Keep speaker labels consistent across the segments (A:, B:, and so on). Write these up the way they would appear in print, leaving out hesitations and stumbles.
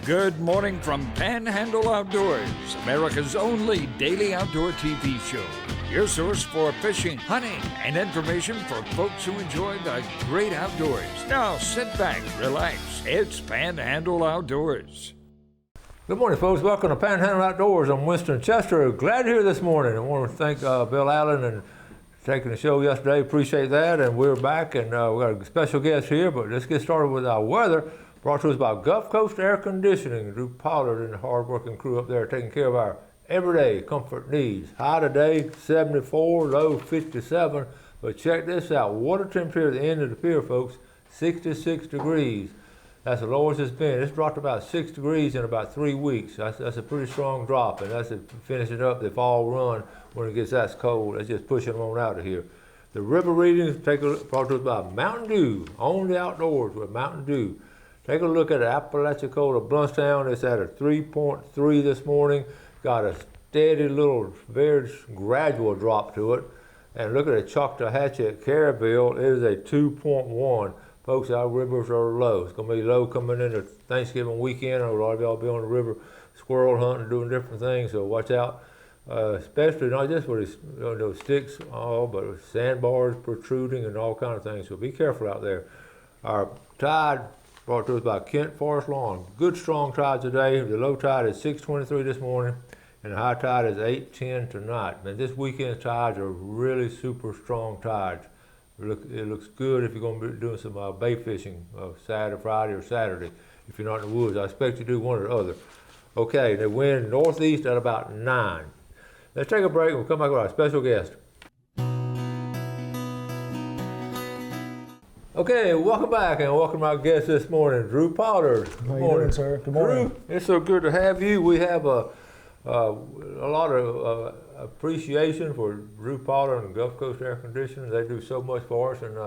A: Good morning from Panhandle Outdoors, America's only daily outdoor TV show. Your source for fishing, hunting, and information for folks who enjoy the great outdoors. Now sit back, relax. It's Panhandle Outdoors.
B: Good morning, folks. Welcome to Panhandle Outdoors. I'm Winston Chester. Glad you're here this morning. I want to thank Bill Allen and taking the show yesterday. Appreciate that. And we're back, and we got a special guest here. But let's get started with our weather. Brought to us by Gulf Coast Air Conditioning. Drew Pollard and the hard-working crew up there taking care of our everyday comfort needs. High today, 74, low 57. But check this out. Water temperature at the end of the pier, folks, 66 degrees. That's the lowest it's been. It's dropped about 6 degrees in about 3 weeks. That's a pretty strong drop, and that's finishing up the fall run when it gets that cold. That's just pushing them on out of here. The river readings brought to us by Mountain Dew. Only outdoors with Mountain Dew. Take a look at Apalachicola, Bluntstown. It's at a 3.3 this morning. Got a steady little, very gradual drop to it. And look at the Choctawhatchee at Caryville. It is a 2.1. Folks, our rivers are low. It's going to be low coming into Thanksgiving weekend. A lot of y'all be on the river squirrel hunting, doing different things, so watch out. Especially not just with those sticks, but with sandbars protruding and all kinds of things. So be careful out there. Our tide brought to us by Kent Forest Lawn. Good strong tide today. The low tide is 6:23 this morning, and the high tide is 8:10 tonight. And this weekend's tides are really super strong tides. It looks good if you're going to be doing some bait fishing Saturday, Friday, or Saturday. If you're not in the woods, I expect you to do one or the other. Okay, the wind northeast at about 9. Let's take a break and we'll come back with our special guest. Okay, welcome back and welcome our guest this morning, Drew Pollard. Good
C: How you
B: morning,
C: doing, sir? Good morning.
B: Drew, it's so good to have you. We have a lot of appreciation for Drew Pollard and Gulf Coast Air Conditioning. They do so much for us, and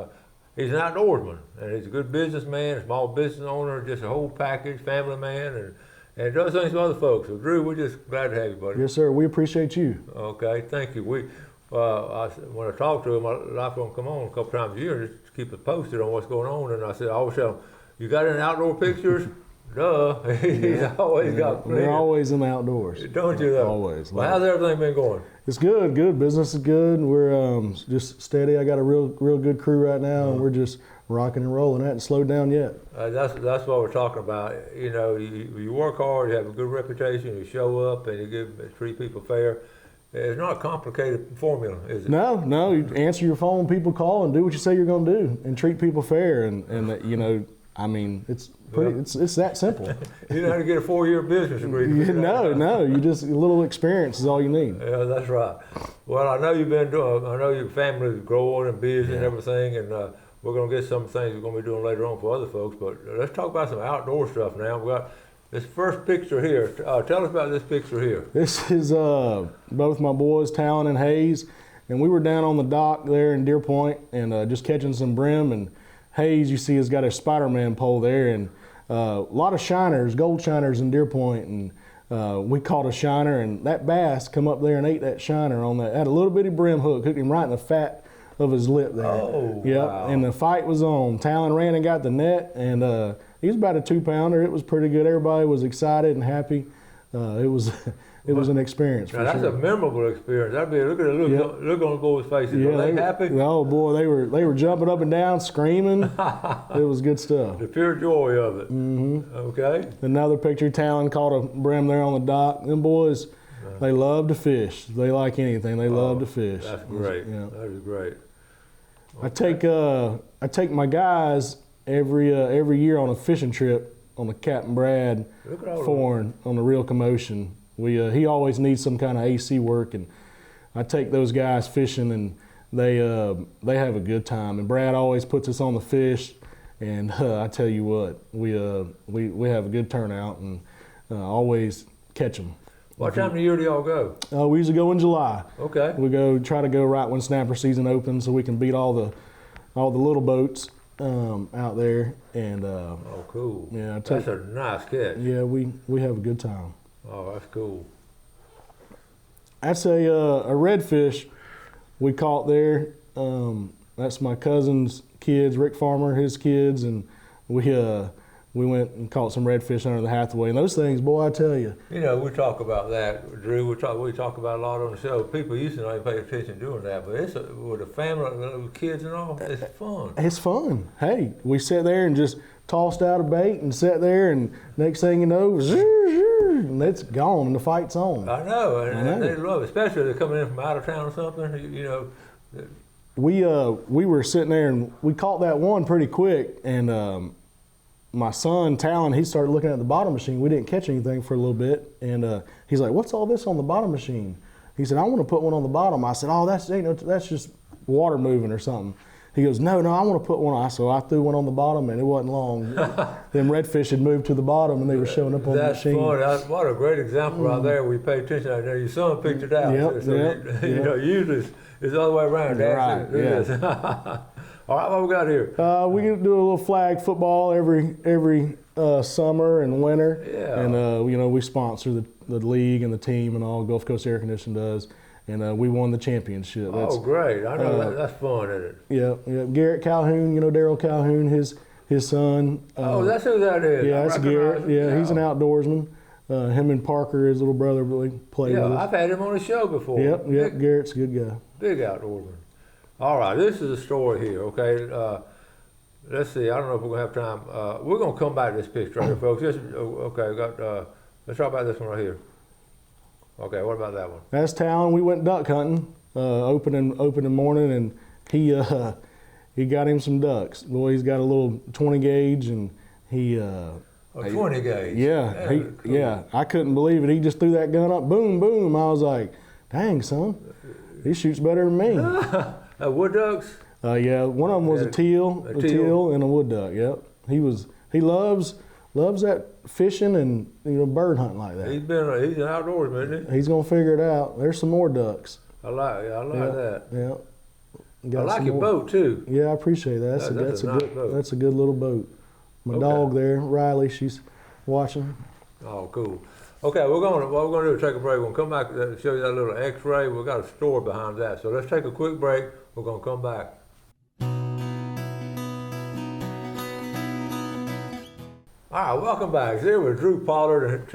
B: he's an outdoorsman, and he's a good businessman, a small business owner, just a whole package, family man, and does things for other folks. So, Drew, we're just glad to have you, buddy.
C: Yes, sir. We appreciate you.
B: Okay, thank you. When I talk to him, I like for him to come on a couple times a year just to keep it posted on what's going on. And I said, I always tell him, you got any outdoor pictures? Duh. He's always got plenty.
C: We're always in the outdoors.
B: Don't you, though?
C: Always.
B: Well, how's everything been going?
C: It's good. Good. Business is good. We're just steady. I got a real good crew right now, and we're just rocking and rolling. I haven't slowed down yet.
B: That's what we're talking about. You know, you work hard, you have a good reputation, you show up, and you treat people fair. It's not a complicated formula, is it?
C: No. You answer your phone, people call, and do what you say you're going to do, and treat people fair. And you know, I mean, it's pretty. It's that simple.
B: You don't have to get a 4-year business degree.
C: No. You just a little experience is all you need.
B: Yeah, that's right. Well, I know you've been doing. I know your family's growing and busy and everything, and we're going to get some things we're going to be doing later on for other folks. But let's talk about some outdoor stuff now. We got this first picture here. Tell us about this picture here.
C: This is both my boys, Talon and Hayes, and we were down on the dock there in Deer Point and just catching some brim. And Hayes, you see, has got a Spider-Man pole there, and a lot of shiners, gold shiners in Deer Point, and we caught a shiner, and that bass come up there and ate that shiner on that. Had a little bitty brim hook, hooked him right in the fat of his lip there.
B: Oh,
C: yep.
B: Wow.
C: And the fight was on. Talon ran and got the net, and he was about a 2-pounder. It was pretty good. Everybody was excited and happy. It was an experience.
B: Now, that's
C: sure.
B: a memorable experience. Look at the look on the boys' faces.
C: Yeah,
B: Were they happy?
C: Oh boy, they were jumping up and down, screaming. It was good stuff.
B: The pure joy of it. Mm-hmm. Okay.
C: Another picture, Talon caught a brim there on the dock. Them boys, they love to fish. They like anything. They love to fish.
B: That's great. That is great.
C: Okay. I take my guys every year on a fishing trip on the Captain Brad Foreign on the Real Commotion. He always needs some kind of AC work, and I take those guys fishing, and they have a good time. And Brad always puts us on the fish, and I tell you what, we have a good turnout and always catch them.
B: What time of the year do y'all go?
C: We usually go in July.
B: Okay.
C: We try to go right when snapper season opens, so we can beat all the little boats out there. And
B: oh, cool.
C: Yeah,
B: that's a nice catch.
C: Yeah, we have a good time.
B: Oh, that's cool.
C: That's a redfish we caught there. That's my cousin's kids, Rick Farmer, his kids, and we we went and caught some redfish under the Hathaway, and those things, boy, I tell you.
B: You know, we talk about that, Drew. We talk about a lot on the show. People used to not even pay attention doing that, but with a family, with kids and all, it's fun.
C: It's fun. Hey, we sat there and just tossed out a bait and sat there, and next thing you know, and it's gone and the fight's on.
B: I know, and they love it, especially if they're coming in from out of town or something. You know.
C: We were sitting there and we caught that one pretty quick, and my son Talon, he started looking at the bottom machine. We didn't catch anything for a little bit, and he's like, "What's all this on the bottom machine?" He said, "I want to put one on the bottom." I said, "Oh, that's just water moving or something." He goes, "No, I want to put one on." So I threw one on the bottom, and it wasn't long. Them redfish had moved to the bottom, and they were showing up on the machine.
B: That's funny. What a great example right there. We pay attention out there. Your son picked it out. You know, usually it's the other way around.
C: Right. Yeah.
B: All right, what we got here?
C: We do a little flag football every summer and winter.
B: Yeah.
C: And you know, we sponsor the league and the team and all. Gulf Coast Air Conditioning does. And we won the championship.
B: Oh, great. I know that's fun, isn't it?
C: Yeah. Garrett Calhoun, you know, Daryl Calhoun, his son.
B: That's who that is.
C: Yeah, that's Garrett. Yeah, he's an outdoorsman. Him and Parker, his little brother, really play with us.
B: Yeah, I've had him on the show before.
C: Yep, Garrett's a good guy.
B: Big outdoorsman. All right, this is a story here, okay? Let's see, I don't know if we're going to have time. We're going to come back to this picture right here, folks. Let's talk about this one right here. Okay, what about that one?
C: That's Talon. We went duck hunting, opening morning, and he got him some ducks. Boy, he's got a little 20 gauge, and he.
B: A 20 gauge.
C: Yeah,
B: cool.
C: yeah. I couldn't believe it. He just threw that gun up, boom, boom. I was like, "Dang, son, he shoots better than me."
B: Wood ducks?
C: Yeah, one of them was a teal and a wood duck. Yep, he loves that fishing and bird hunting like that.
B: He's an outdoorsman, isn't he?
C: He's gonna figure it out. There's some more ducks.
B: I like that.
C: Yeah.
B: I like your boat too.
C: Yeah, I appreciate that. That's a good boat. That's a good little boat. My dog there, Riley, she's watching.
B: Oh, cool. Okay, what we're gonna do is take a break. We'll come back and show you that little X-ray. We've got a story behind that. So let's take a quick break. We're gonna come back. All right, welcome back. Here with Drew Pollard and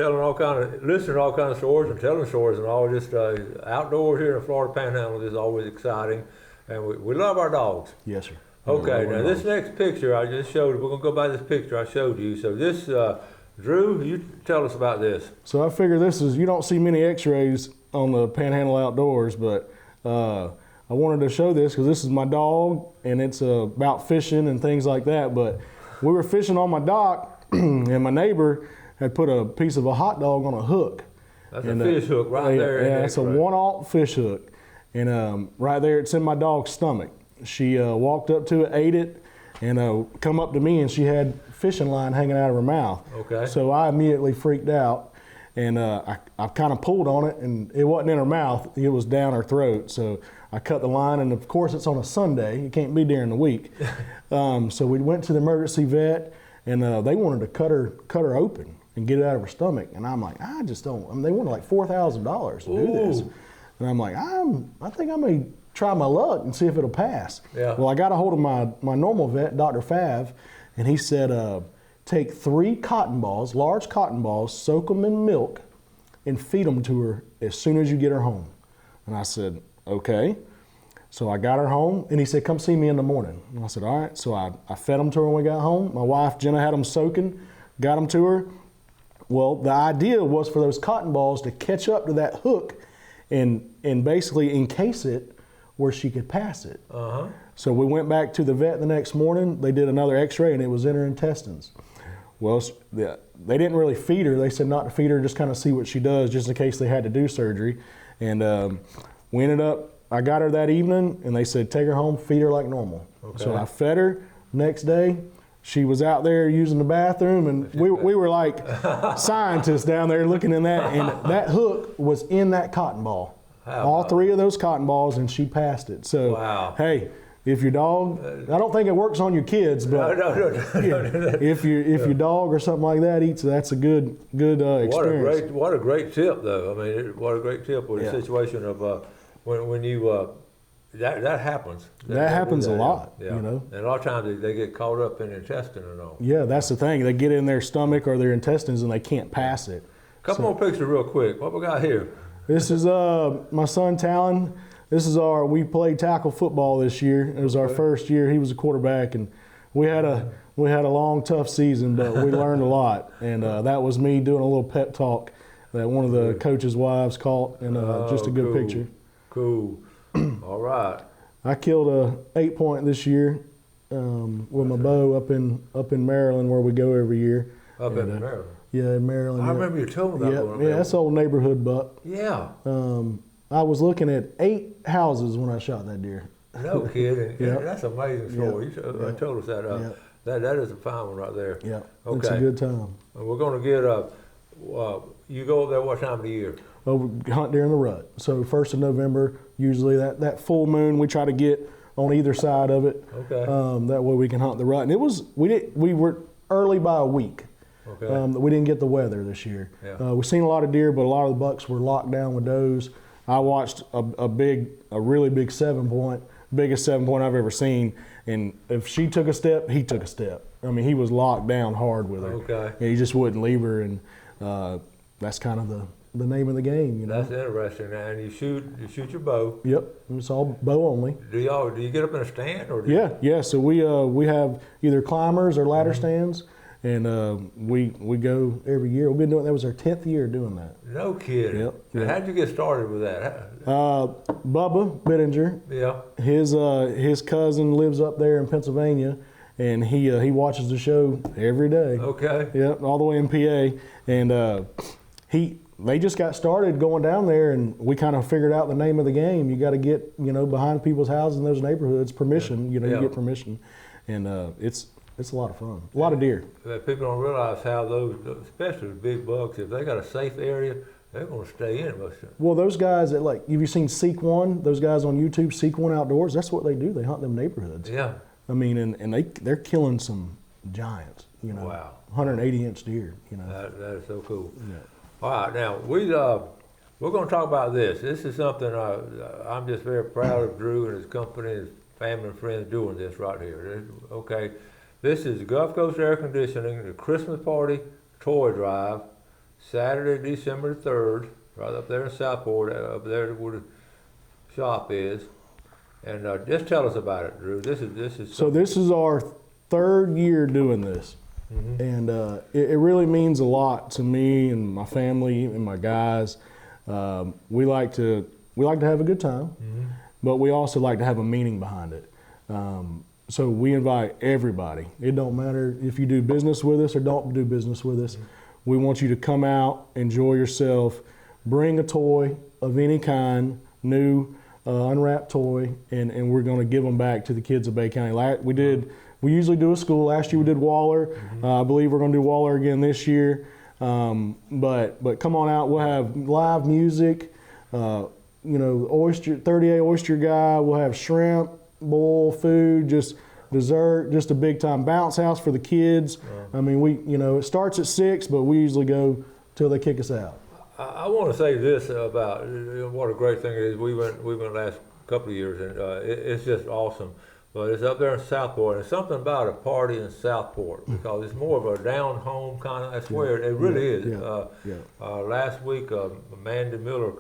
B: listening to all kinds of stories and telling stories and all. Just outdoors here in the Florida Panhandle is always exciting, and we love our dogs.
C: Yes, sir.
B: Okay, now this next picture I just showed, we're gonna go by this picture I showed you. So this, Drew, you tell us about this.
C: So I figure you don't see many X-rays on the Panhandle Outdoors, but I wanted to show this because this is my dog, and it's about fishing and things like that. But we were fishing on my dock, and my neighbor had put a piece of a hot dog on a hook.
B: That's a fish hook right there.
C: Yeah, it's a 1/0 fish hook, and right there it's in my dog's stomach. She walked up to it, ate it, and come up to me, and she had fishing line hanging out of her mouth.
B: Okay.
C: So I immediately freaked out, and I kind of pulled on it, and it wasn't in her mouth, it was down her throat. So I cut the line, and of course it's on a Sunday, it can't be during the week. So we went to the emergency vet, and they wanted to cut her open and get it out of her stomach. And I'm like, I just don't, they wanted like $4,000 to do this. And I'm like, I think I may try my luck and see if it'll pass.
B: Yeah.
C: Well, I got a hold of my normal vet, Dr. Fav, and he said, take 3 cotton balls, large cotton balls, soak them in milk, and feed them to her as soon as you get her home. And I said, okay. So I got her home, and he said, come see me in the morning. And I said, all right. So I fed them to her when we got home. My wife, Jenna, had them soaking, got them to her. Well, the idea was for those cotton balls to catch up to that hook and basically encase it where she could pass it.
B: Uh-huh.
C: So we went back to the vet the next morning. They did another x-ray, and it was in her intestines. Well, they didn't really feed her. They said not to feed her, just kind of see what she does, just in case they had to do surgery. And we ended up, I got her that evening, and they said, take her home, feed her like normal. Okay. So I fed her. Next day, she was out there using the bathroom, and we were like scientists down there looking in that, and that hook was in that cotton ball. All 3 of those cotton balls, and she passed it. So,
B: wow.
C: Hey, if your dog, I don't think it works on your kids, but if your dog or something like that eats, that's a good experience.
B: What a great tip, though. I mean, what a great tip with the situation of when you That happens.
C: That happens a lot,
B: Yeah.
C: you know.
B: And a lot of times they get caught up in the intestine and all.
C: Yeah, that's the thing. They get in their stomach or their intestines and they can't pass it.
B: Couple more pictures real quick. What we got here?
C: This is my son Talon. This is we played tackle football this year. It was our first year. He was a quarterback, and we had a long, tough season, but we learned a lot. And that was me doing a little pep talk that one of the coaches' wives caught, and just a good picture.
B: Cool. All right.
C: I killed a 8-point this year with my bow up in Maryland, where we go every year.
B: Up in Maryland.
C: Yeah, in Maryland.
B: I remember you told me that one.
C: Yeah, that's old neighborhood buck.
B: Yeah.
C: I was looking at 8 houses when I shot that deer.
B: No kidding.
C: Yeah.
B: That's an amazing story. You told us that. That is a fine one right there.
C: Yeah.
B: Okay.
C: It's a good time.
B: And we're going to get you go up there what time of the year?
C: Oh, we hunt during the rut. So 1st of November, usually that full moon, we try to get on either side of it.
B: Okay.
C: That way we can hunt the rut. And we were early by a week.
B: Okay.
C: We didn't get the weather this year.
B: Yeah.
C: We've seen a lot of deer, but a lot of the bucks were locked down with does. I watched a really big 7-point, biggest 7-point I've ever seen. And if she took a step, he took a step. I mean, he was locked down hard with her.
B: Okay.
C: And he just wouldn't leave her, and that's kind of the name of the game, you know.
B: That's interesting. And you shoot your bow.
C: Yep, it's all bow only.
B: Do you get up in a stand or?
C: Yeah. So we have either climbers or ladder stands, and we go every year. We've been doing that. Was our 10th year doing that.
B: No kidding.
C: Yep.
B: And how'd you get started with that?
C: Bubba Bittinger.
B: Yeah.
C: His cousin lives up there in Pennsylvania, and he watches the show every day.
B: Okay.
C: Yep, all the way in PA, and they just got started going down there, and we kind of figured out the name of the game. You got to get behind people's houses in those neighborhoods, permission. You get permission, and it's a lot of fun. A lot of deer.
B: People don't realize how those, especially the big bucks, if they got a safe area, they're going to stay in it most of the time.
C: Well, those guys that have you seen Seek One? Those guys on YouTube, Seek One Outdoors. That's what they do. They hunt them neighborhoods.
B: Yeah.
C: I mean, and they're killing some giants.
B: Wow.
C: 180-inch deer.
B: That is so cool.
C: Yeah.
B: All right, now we're going to talk about this. This is something I'm just very proud of Drew and his company, his family and friends doing this right here. Okay, this is Gulf Coast Air Conditioning, the Christmas Party Toy Drive, Saturday, December 3rd, right up there in Southport, up there where the shop is. And just tell us about it, Drew. This is.
C: So this is our 3rd year doing this. Mm-hmm. And it really means a lot to me and my family and my guys. We like to have a good time, mm-hmm. but we also like to have a meaning behind it. So we invite everybody. It don't matter if you do business with us or don't do business with us. Mm-hmm. We want you to come out, enjoy yourself, bring a toy of any kind, new, unwrapped toy, and we're going to give them back to the kids of Bay County. We usually do a school. Last year we did Waller. Mm-hmm. I believe we're going to do Waller again this year. But come on out. We'll have live music. Oyster 30A oyster guy. We'll have shrimp, bowl, food, just dessert, just a big time bounce house for the kids. Yeah. I mean, it starts at 6, but we usually go till they kick us out.
B: I want to say this about what a great thing it is. We went last couple of years, and it's just awesome. But it's up there in Southport, and it's something about a party in Southport because it's more of a down home kind of. I swear it really is. Last week, Amanda Miller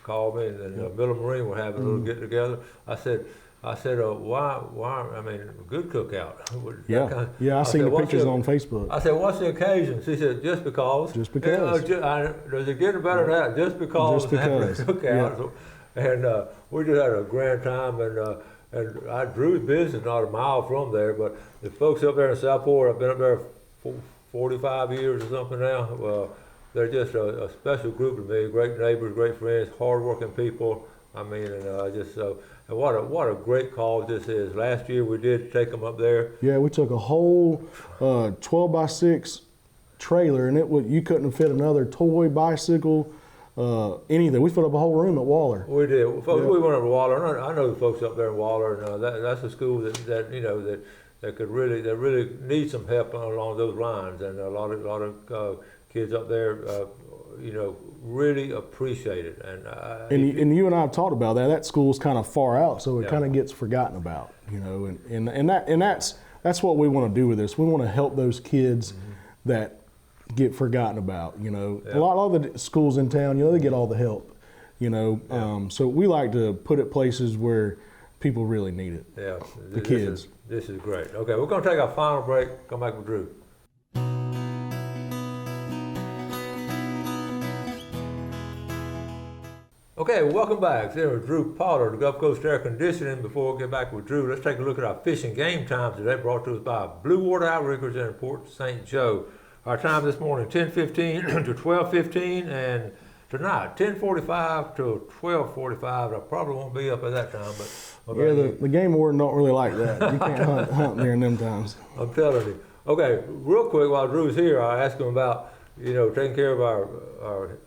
B: called me, and Miller Marine were having a little get together. I said, why? I mean, good cookout.
C: I seen the pictures on Facebook.
B: I said, what's the occasion? She said, just because.
C: Just because.
B: Does it get better than that? Just because.
C: Just because.
B: Cookout. Yeah. And we just had a grand time, and I Drew's business not a mile from there, but the folks up there in Southport, I've been up there 45 years or something now. Well, they're just a special group to me. Great neighbors, great friends, hardworking people. I mean, and what a great cause this is. Last year we did take them up there.
C: Yeah, we took a whole 12x6 trailer, and you couldn't have fit another toy, bicycle, anything. We filled up a whole room at Waller.
B: We did. Folks, we went up to Waller. I know the folks up there in Waller, and that's a school that really need some help along those lines. And a lot of kids up there, really appreciate it.
C: And you and I have talked about that. That school's kind of far out, so it kind of gets forgotten about, and that's what we want to do with this. We want to help those kids that get forgotten about. A lot of the schools in town, they get all the help. So we like to put it places where people really need it.
B: Yeah,
C: the kids.
B: This is great. Okay, we're going to take our final break. Come back with Drew. Okay, welcome back. There was Drew Potter, the Gulf Coast Air Conditioning. Before we get back with Drew, let's take a look at our fishing game times today, brought to us by Blue Water Outriggers in Port St. Joe. Our time this morning, 10:15 to 12:15, and tonight, 10:45 to 12:45. I probably won't be up at that time, but
C: the game warden don't really like that. You can't hunt during them times.
B: I'm telling you. Okay, real quick, while Drew's here, I asked him about taking care of our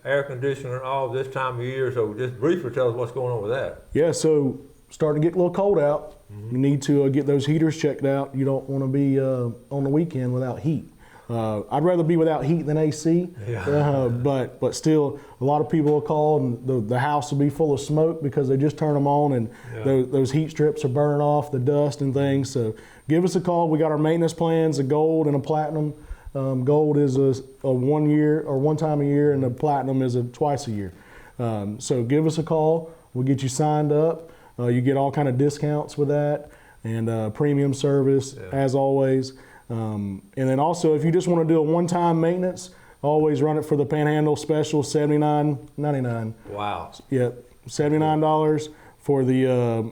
B: air conditioner and all this time of year. So just briefly tell us what's going on with that.
C: Yeah, so starting to get a little cold out. You need to get those heaters checked out. You don't want to be on the weekend without heat. I'd rather be without heat than AC, but still, a lot of people will call and the house will be full of smoke because they just turn them on and those heat strips are burning off the dust and things. So give us a call. We got our maintenance plans, a gold and a platinum. Gold is a 1 year or one time a year, and the platinum is a twice a year. So give us a call. We'll get you signed up. You get all kind of discounts with that, and premium service as always. And then also, if you just want to do a one-time maintenance, always run it for the Panhandle special, $79.99.
B: Wow.
C: Yep, $79 for the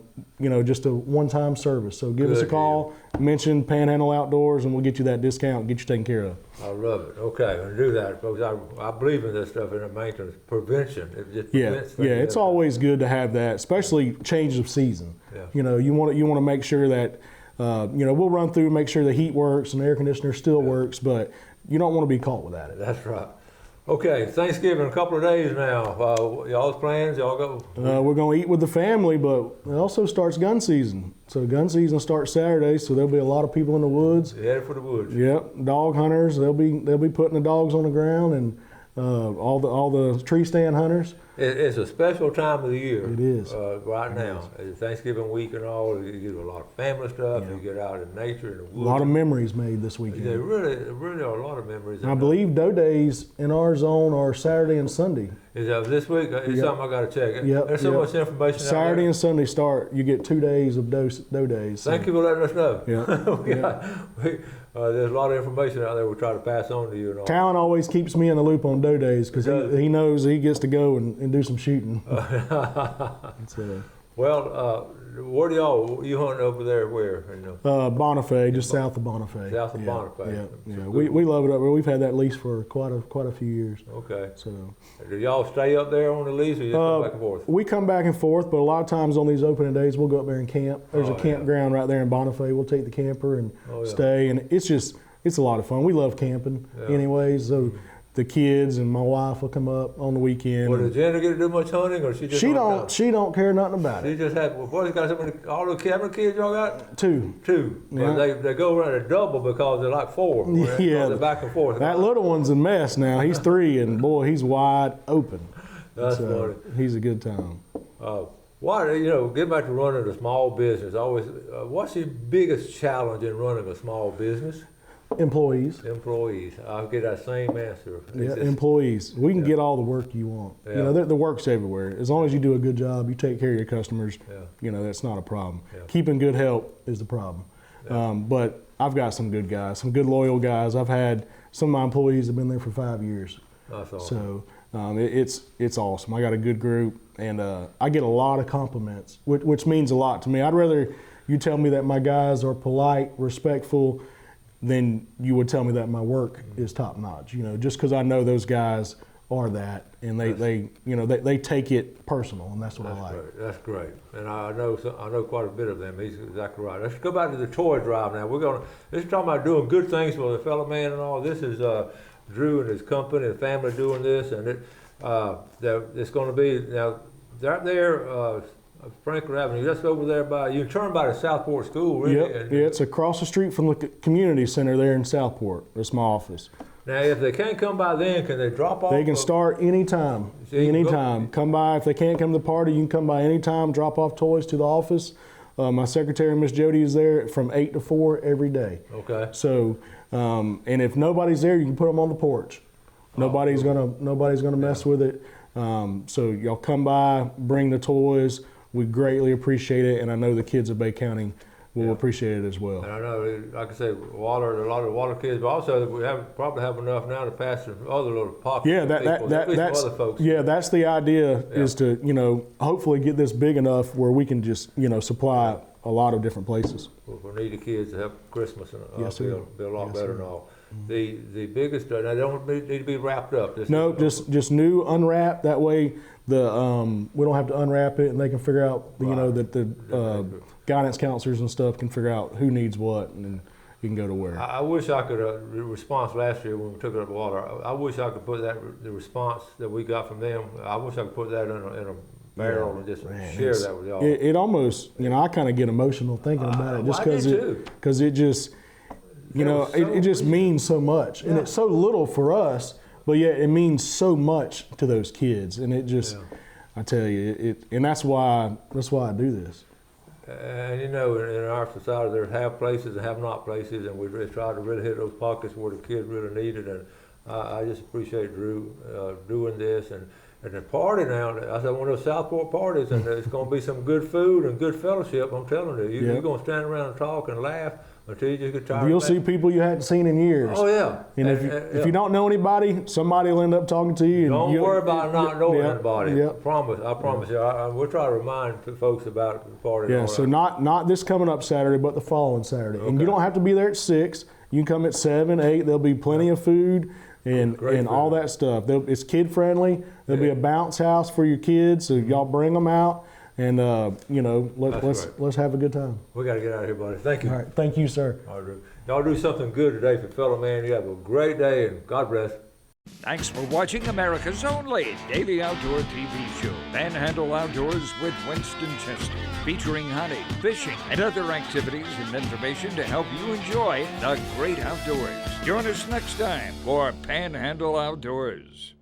C: just a one-time service. So give us a call, mention Panhandle Outdoors, and we'll get you that discount and get you taken care of.
B: I love it. Okay, I'm gonna do that, folks. I believe in this stuff in the maintenance prevention. It just prevents things.
C: It's always good to have that, especially change of season.
B: Yeah.
C: You want to make sure that. We'll run through and make sure the heat works and the air conditioner still works, but you don't want to be caught with that.
B: That's right. Okay, Thanksgiving, a couple of days now. Y'all's plans, y'all go?
C: We're going to eat with the family, but it also starts gun season. So gun season starts Saturday, so there'll be a lot of people in the woods.
B: Headed for the woods.
C: Yep, dog hunters. They'll be putting the dogs on the ground, and all the tree stand hunters.
B: It's a special time of the year.
C: It is.
B: Right now. It's Thanksgiving week and all. You get a lot of family stuff. You get out in nature in the woods.
C: A lot of memories made this weekend.
B: There really are a lot of memories.
C: I believe doe days in our zone are Saturday and Sunday.
B: Is that this week? It's something I got to check.
C: Yep,
B: There's so much information out there.
C: Saturday and Sunday start. You get 2 days of doe days. So.
B: Thank you for letting us know.
C: Yeah.
B: There's a lot of information out there we'll try to pass on to you. And all.
C: Talon always keeps me in the loop on doe days because he knows he gets to go and do some shooting.
B: Well, where do you hunting over there? Where?
C: Bonifay, just south of Bonifay.
B: South of Bonifay.
C: Yeah. We love it up there. We've had that lease for quite a few years.
B: Okay.
C: So.
B: Do y'all stay up there on the lease, or you come back and forth?
C: We come back and forth, but a lot of times on these opening days, we'll go up there and camp. There's a campground right there in Bonifay. We'll take the camper and stay, and it's a lot of fun. We love camping, anyways. So. The kids and my wife will come up on the weekend.
B: Well, does Jenna get to do much hunting, or she just?
C: She don't care nothing about it.
B: She just had. Well, boy, got so many. All the how many kids y'all got?
C: Two.
B: Yeah. But they go around a double because they're like four. They're back and forth.
C: That little one's a mess now. He's 3, and boy, he's wide open.
B: That's funny.
C: He's a good time.
B: Why get back to running a small business? Always. What's the biggest challenge in running a small business?
C: Employees.
B: I'll get that same answer.
C: Employees. We can get all the work you want.
B: Yeah.
C: The work's everywhere. As long as you do a good job, you take care of your customers, that's not a problem. Yeah. Keeping good help is the problem. Yeah. But I've got some good guys, some good loyal guys. I've had some of my employees have been there for 5 years.
B: That's awesome.
C: So it's awesome. I got a good group, and I get a lot of compliments, which means a lot to me. I'd rather you tell me that my guys are polite, respectful, then you would tell me that my work is top notch. Just because I know those guys are that, and they take it personal, and that's what I like.
B: Great. That's great, and I know quite a bit of them. He's exactly right. Let's go back to the toy drive now. This is talking about doing good things for the fellow man and all. This is Drew and his company and family doing this, and it's going to be now. They're up there. Franklin Avenue, that's over there you turn by the Southport School, really.
C: Yep. Yeah, it's across the street from the community center there in Southport. That's my office.
B: Now, if they can't come by then, can they drop off?
C: They can start anytime.
B: So you can
C: Anytime. Come by. If they can't come to the party, you can come by anytime. Drop off toys to the office. My secretary, Miss Jody, is there from 8 to 4 every day.
B: Okay.
C: So, and if nobody's there, you can put them on the porch. Nobody's gonna mess with it. So y'all come by, bring the toys. We greatly appreciate it, and I know the kids of Bay County will appreciate it as well.
B: And I know, like I say, Waller, a lot of Waller kids, but also we probably have enough now to pass to other little pockets.
C: Yeah,
B: that's other folks.
C: Yeah, that's the idea is to hopefully get this big enough where we can just supply a lot of different places.
B: For needy kids to have Christmas and
C: Yes,
B: be
C: sir.
B: a lot
C: Yes,
B: better
C: sir.
B: and all. The biggest, they don't need to be wrapped up.
C: Just new unwrap. That way we don't have to unwrap it, and they can figure out that the guidance counselors and stuff can figure out who needs what, and then you can go to where.
B: I wish I could, the response last year when we took it up water, I wish I could put the response that we got from them, I wish I could put that in a barrel and just share that with y'all.
C: It almost, I kind of get emotional thinking about it, just because it just, it just means so much, and it's so little for us, but yet it means so much to those kids, and it just, I tell you, and that's why I do this.
B: And in our society, there's have places and have not places, and we really try to really hit those pockets where the kids really need it. And I just appreciate Drew doing this, and the party now. I said one of those Southport parties, and it's going to be some good food and good fellowship. I'm telling you, you're going to stand around and talk and laugh until you just get tired.
C: You'll see people you hadn't seen in years.
B: Oh yeah.
C: And if you don't know anybody, somebody will end up talking to you.
B: Don't worry about not knowing anybody.
C: Yep.
B: I promise you. We'll try to remind folks about the party.
C: Yeah. So not this coming up Saturday, but the following Saturday. Okay. And you don't have to be there at 6. You can come at 7, 8. There'll be plenty of food and all that stuff. It's kid friendly. There'll be a bounce house for your kids, so y'all bring them out. And let's have a good time.
B: We got to get out of here, buddy. Thank you.
C: All right, thank you, sir.
B: All right, y'all do something good today for fellow man. You have a great day, and God bless.
A: Thanks for watching America's only daily outdoor TV show, Panhandle Outdoors with Winston Chester, featuring hunting, fishing, and other activities and information to help you enjoy the great outdoors. Join us next time for Panhandle Outdoors.